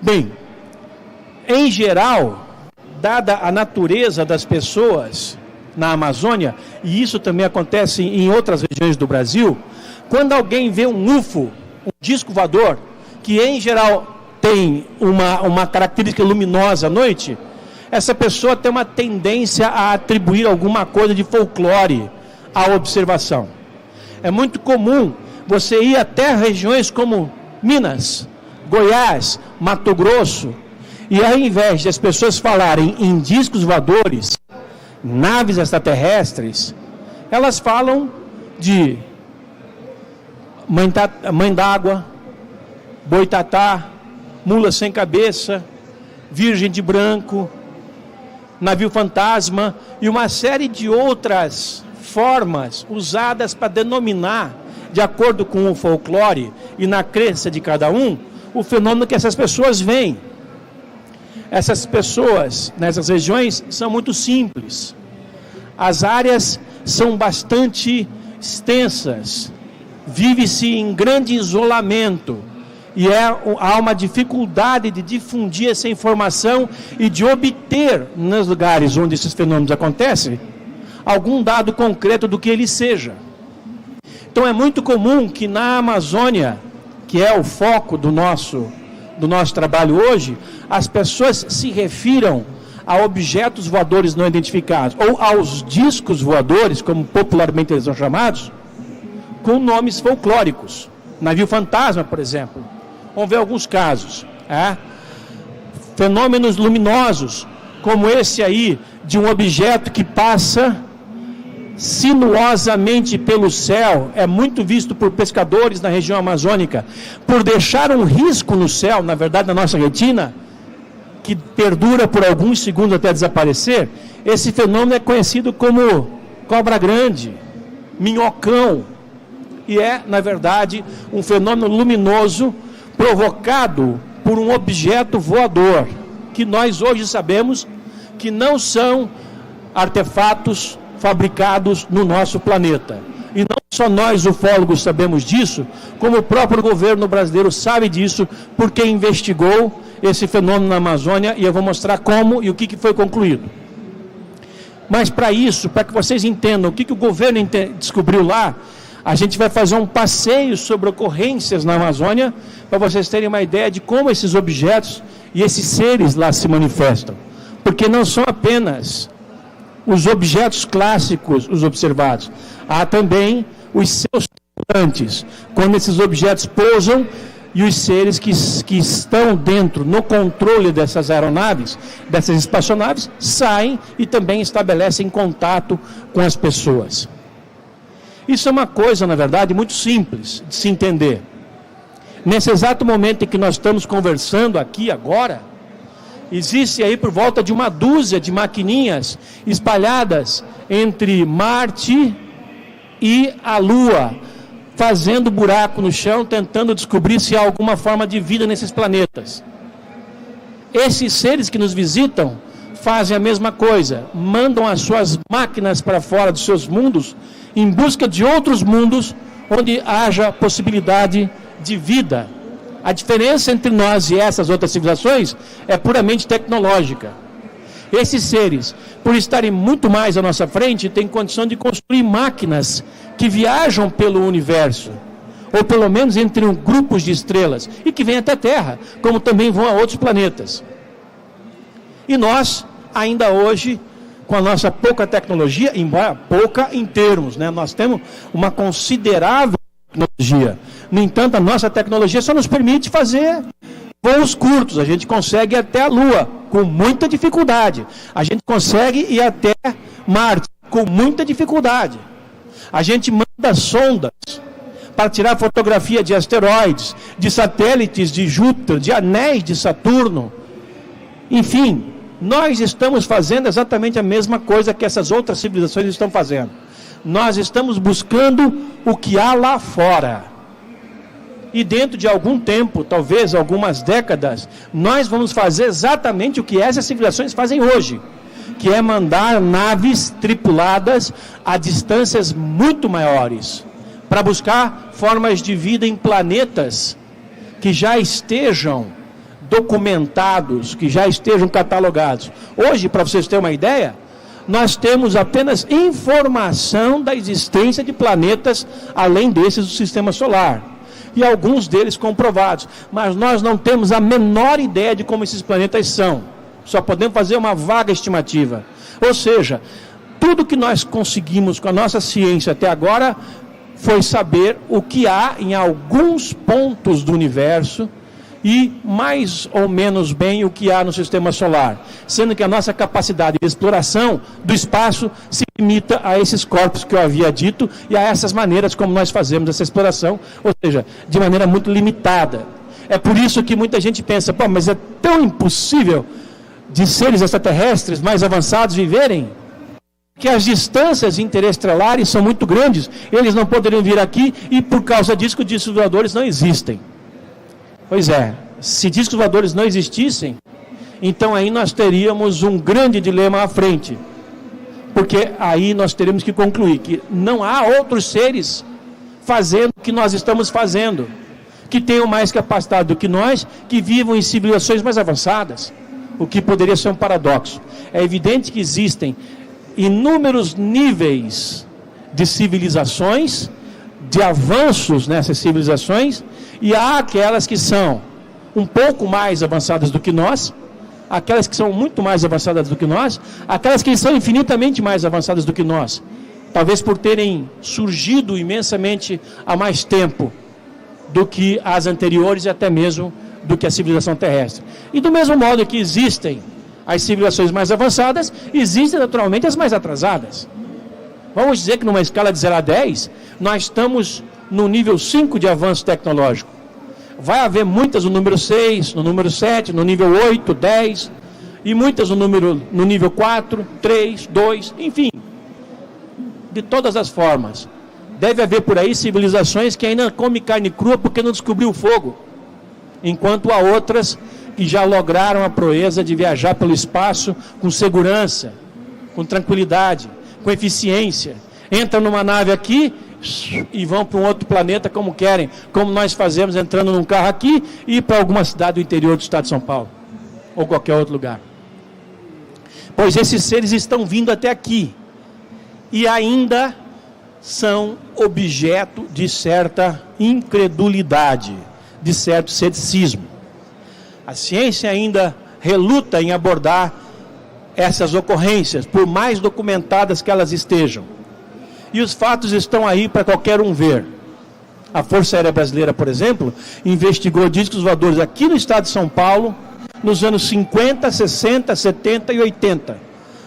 Bem, em geral, dada a natureza das pessoas na Amazônia, e isso também acontece em outras regiões do Brasil, quando alguém vê um UFO, um disco voador, que em geral tem uma característica luminosa à noite, essa pessoa tem uma tendência a atribuir alguma coisa de folclore à observação. É muito comum você ir até regiões como Minas, Goiás, Mato Grosso, e ao invés de as pessoas falarem em discos voadores, naves extraterrestres, elas falam de mãe d'água, boitatá, mula sem cabeça, virgem de branco, navio fantasma e uma série de outras formas usadas para denominar, de acordo com o folclore e na crença de cada um, o fenômeno que essas pessoas veem. Essas pessoas nessas regiões são muito simples. As áreas são bastante extensas. Vive-se em grande isolamento. E há uma dificuldade de difundir essa informação e de obter, nos lugares onde esses fenômenos acontecem, algum dado concreto do que ele seja. Então é muito comum que na Amazônia, que é o foco do nosso trabalho hoje, as pessoas se refiram a objetos voadores não identificados, ou aos discos voadores, como popularmente eles são chamados, com nomes folclóricos. Navio fantasma, por exemplo. Vamos ver alguns casos. Fenômenos luminosos, como esse aí, de um objeto que passa sinuosamente pelo céu, é muito visto por pescadores na região amazônica, por deixar um risco no céu, na verdade na nossa retina, que perdura por alguns segundos até desaparecer. Esse fenômeno é conhecido como cobra grande, minhocão, e é, na verdade, um fenômeno luminoso provocado por um objeto voador, que nós hoje sabemos que não são artefatos fabricados no nosso planeta. E não só nós, ufólogos, sabemos disso, como o próprio governo brasileiro sabe disso, porque investigou esse fenômeno na Amazônia, e eu vou mostrar como e o que foi concluído. Mas para isso, para que vocês entendam o que o governo descobriu lá, a gente vai fazer um passeio sobre ocorrências na Amazônia, para vocês terem uma ideia de como esses objetos e esses seres lá se manifestam. Porque não são apenas os objetos clássicos os observados, há também os seus tripulantes, quando esses objetos pousam e os seres que estão dentro, no controle dessas aeronaves, dessas espaçonaves, saem e também estabelecem contato com as pessoas. Isso é uma coisa, na verdade, muito simples de se entender. Nesse exato momento em que nós estamos conversando aqui agora, existe aí por volta de uma dúzia de maquininhas espalhadas entre Marte e a Lua, fazendo buraco no chão, tentando descobrir se há alguma forma de vida nesses planetas. Esses seres que nos visitam fazem a mesma coisa, mandam as suas máquinas para fora dos seus mundos, em busca de outros mundos onde haja possibilidade de vida. A diferença entre nós e essas outras civilizações é puramente tecnológica. Esses seres, por estarem muito mais à nossa frente, têm condição de construir máquinas que viajam pelo universo, ou pelo menos entre grupos de estrelas, e que vêm até a Terra, como também vão a outros planetas. E nós, ainda hoje, com a nossa pouca tecnologia, embora pouca em termos, nós temos uma considerável tecnologia. No entanto, a nossa tecnologia só nos permite fazer voos curtos. A gente consegue ir até a Lua com muita dificuldade. A gente consegue ir até Marte com muita dificuldade. A gente manda sondas para tirar fotografia de asteroides, de satélites de Júpiter, de anéis de Saturno. Enfim, nós estamos fazendo exatamente a mesma coisa que essas outras civilizações estão fazendo. Nós estamos buscando o que há lá fora. E dentro de algum tempo, talvez algumas décadas, nós vamos fazer exatamente o que essas civilizações fazem hoje, que é mandar naves tripuladas a distâncias muito maiores, para buscar formas de vida em planetas que já estejam documentados, que já estejam catalogados. Hoje, para vocês terem uma ideia, nós temos apenas informação da existência de planetas além desses do sistema solar. E alguns deles comprovados. Mas nós não temos a menor ideia de como esses planetas são. Só podemos fazer uma vaga estimativa. Ou seja, tudo que nós conseguimos com a nossa ciência até agora foi saber o que há em alguns pontos do universo e mais ou menos bem o que há no sistema solar, sendo que a nossa capacidade de exploração do espaço se limita a esses corpos que eu havia dito e a essas maneiras como nós fazemos essa exploração, ou seja, de maneira muito limitada. É por isso que muita gente pensa, pô, mas é tão impossível de seres extraterrestres mais avançados viverem, que as distâncias interestelares são muito grandes, eles não poderiam vir aqui e por causa disso que os discos voadores não existem. Pois é, se discos voadores não existissem, então aí nós teríamos um grande dilema à frente. Porque aí nós teríamos que concluir que não há outros seres fazendo o que nós estamos fazendo, que tenham mais capacidade do que nós, que vivam em civilizações mais avançadas, o que poderia ser um paradoxo. É evidente que existem inúmeros níveis de civilizações, de avanços nessas civilizações, e há aquelas que são um pouco mais avançadas do que nós, aquelas que são muito mais avançadas do que nós, aquelas que são infinitamente mais avançadas do que nós, talvez por terem surgido imensamente há mais tempo do que as anteriores e até mesmo do que a civilização terrestre. E do mesmo modo que existem as civilizações mais avançadas, existem naturalmente as mais atrasadas. Vamos dizer que numa escala de 0 a 10, nós estamos no nível 5 de avanço tecnológico. Vai haver muitas no número 6, no número 7, no nível 8, 10, e muitas no nível 4, 3, 2, enfim. De todas as formas. Deve haver por aí civilizações que ainda comem carne crua porque não descobriu o fogo. Enquanto há outras que já lograram a proeza de viajar pelo espaço com segurança, com tranquilidade, com eficiência. Entram numa nave aqui e vão para um outro planeta como querem, como nós fazemos entrando num carro aqui e ir para alguma cidade do interior do estado de São Paulo, ou qualquer outro lugar. Pois esses seres estão vindo até aqui e ainda são objeto de certa incredulidade, de certo ceticismo. A ciência ainda reluta em abordar essas ocorrências, por mais documentadas que elas estejam. E os fatos estão aí para qualquer um ver. A Força Aérea Brasileira, por exemplo, investigou discos voadores aqui no estado de São Paulo, nos anos 50, 60, 70 e 80,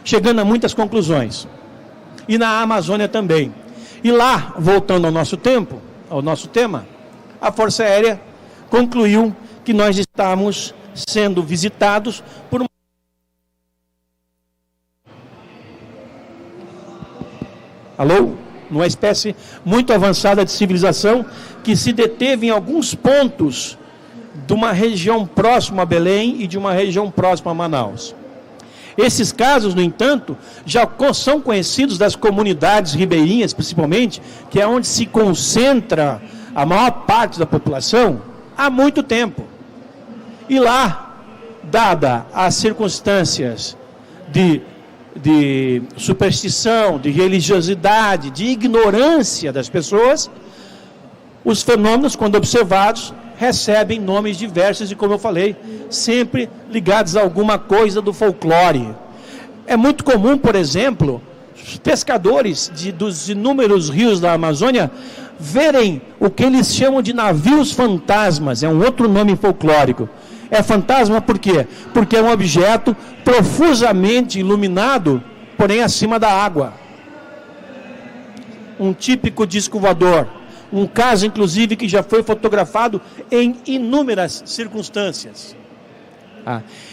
chegando a muitas conclusões. E na Amazônia também. E lá, voltando ao nosso tempo, ao nosso tema, a Força Aérea concluiu que nós estamos sendo visitados por uma espécie muito avançada de civilização que se deteve em alguns pontos de uma região próxima a Belém e de uma região próxima a Manaus. Esses casos, no entanto, já são conhecidos das comunidades ribeirinhas, principalmente, que é onde se concentra a maior parte da população, há muito tempo. E lá, dada as circunstâncias de superstição, de religiosidade, de ignorância das pessoas, os fenômenos, quando observados, recebem nomes diversos e, como eu falei, sempre ligados a alguma coisa do folclore. É muito comum, por exemplo, os pescadores dos inúmeros rios da Amazônia verem o que eles chamam de navios fantasmas, é um outro nome folclórico. É fantasma por quê? Porque é um objeto profusamente iluminado, porém acima da água. Um típico disco voador. Um caso, inclusive, que já foi fotografado em inúmeras circunstâncias.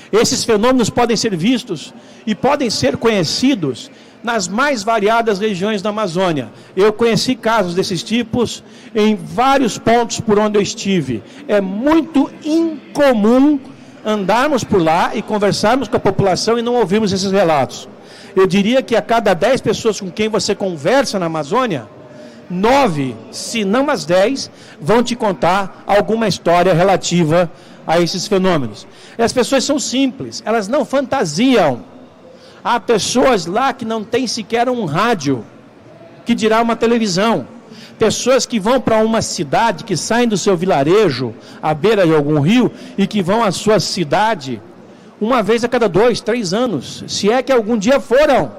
Esses fenômenos podem ser vistos e podem ser conhecidos nas mais variadas regiões da Amazônia. Eu conheci casos desses tipos em vários pontos por onde eu estive. É muito incomum andarmos por lá e conversarmos com a população e não ouvirmos esses relatos. Eu diria que a cada 10 pessoas com quem você conversa na Amazônia, 9, se não as 10, vão te contar alguma história relativa a esses fenômenos. E as pessoas são simples, elas não fantasiam. Há pessoas lá que não têm sequer um rádio, que dirá uma televisão. Pessoas que vão para uma cidade, que saem do seu vilarejo, à beira de algum rio, e que vão à sua cidade uma vez a cada 2, 3 anos, se é que algum dia foram.